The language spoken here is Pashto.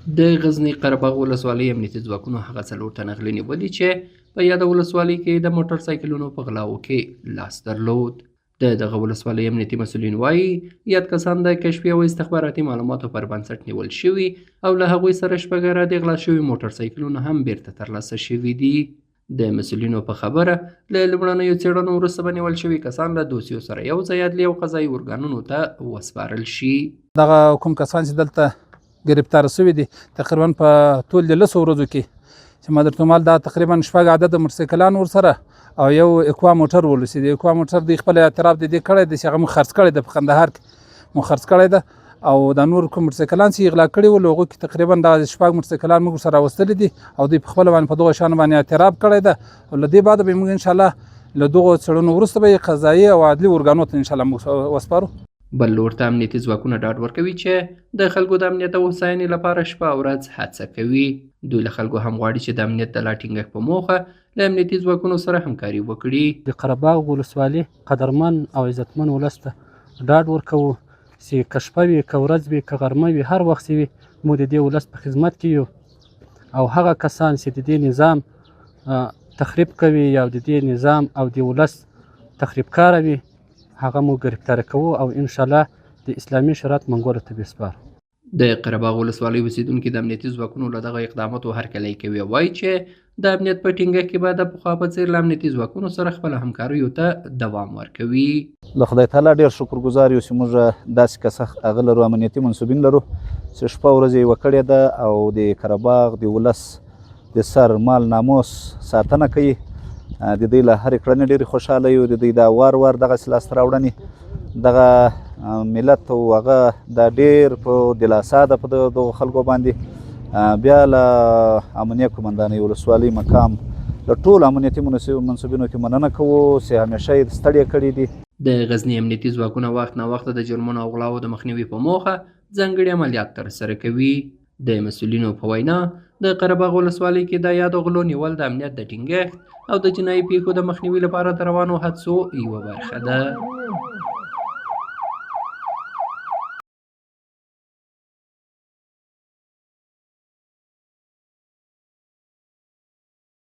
د غزني قره باغ ولسوالۍ امنیتي ځواکونو هغه 4 تنه غلي نیولي چې په یاده ولسوالۍ کې د موټر سایکلونو په غلاو کې لاس درلود. د دغه ولسوالۍ امنیتي مسؤلین وایي یاد کسان د کشفي او استخباراتي معلوماتو پر بنسټ نیول شوي او له هغوی سره شپږ د غلا شوي موټر سایکلونه هم بیرته ترلاسه شوي دي. د مسؤلینو په خبره له لومړنیو څېړنو وروسته به نیول شوي کسان له دوسیو سره یو ځای عدلي او قضایي ارګانونو ته وسپارل شي. دغه کوم کسان چې دلته گرفتار شوي دي تقریبا په ټول د 10 ورځو کې چې ما درته مال دا تقریبا 6 عدد موټرسایکلان ورسره او یو اکوا موټر ولسی دی. اکوا موټر د خپل اعتراف د دې کړی د چې هغه مو خرڅ کړی د قندهار کې مو خرڅ کړی ده او د نور کوم موټرسایکلان چې غلا کړي ول هغه کې تقریبا د 6 موټرسایکلان موږ سره راوستل دي او دوی په خپل باندې په دغه شان باندې اعتراف کړی ده او له دې بعد به موږ ان شاء الله له دغه څړنو وروسته به قضایي او عدلي ارګانو ته ان شاء الله موږ وسپارو. بل لور ته امنیتي ځواکونه ډاډ ورکوي چې د خلکو د امنیت او هوساینې لپاره شپه او ورځ هڅه کوي. دوی له خلکو هم غواړي چې د امنیت د لا ټینګښت په موخه له امنیتي ځواکونو سره همکاري وکړي. د قره باغ ولسوالۍ قدرمن او عزتمن ولس ته ډاډ ورکوو چې که شپه وي که ورځ وي که غرمه وي هر وخت وي موږ د دې ولس په خدمت کې یو او هغه کسان چې د دې نظام تخریب کوي یا د دې نظام او د ولس تخریب کار وي هغه مو گرفتار کوو او ان شاء الله د اسلامي شریعت منګولو ته بسپارو. د قره باغ ولسوالۍ اوسیدونکي د امنیتي ځواکونو له دغه اقداماتو هرکلی کوي او وایي چې د امنیت په ټینګښت کې به د پخوا په څېر له امنیتي ځواکونو سره خپله همکاریو ته دوام ورکوي. له خدای تعالی ډېر شکرګزار یو چې موږ داسې کسه هغه لرو امنیتي منصوبین لرو چې شپه ورځ یې وکړې ده او د قره باغ د ولس د سر مال ناموس ساتنه کوي. د دوی له هرې کړنې ډېرې خوشحاله یو. د دوی دا وار دغسې لاسته راوړنې دغه ملت او هغه دا ډېر په دلاسا ده په دغو خلکو باندې. بیا له امنیه قمندانۍ ولسوالۍ مقام له ټولو امنیتي منصوبینو کې مننه کوو چې همیشه یې ستړې کړي دي. د غزني امنیتي ځواکونه وخت نا وخت د جرمونو او غلاو د مخنیوي په موخه ځانګړي عملیات ترسره کوي. د مسؤلینو په وینا د قره باغ ولسوالۍ کې د یادو غلو نیول د امنیت د ټینګښت او د جنایي پیښو د مخنیوي لپاره د روانو هڅو یوه برخه ده.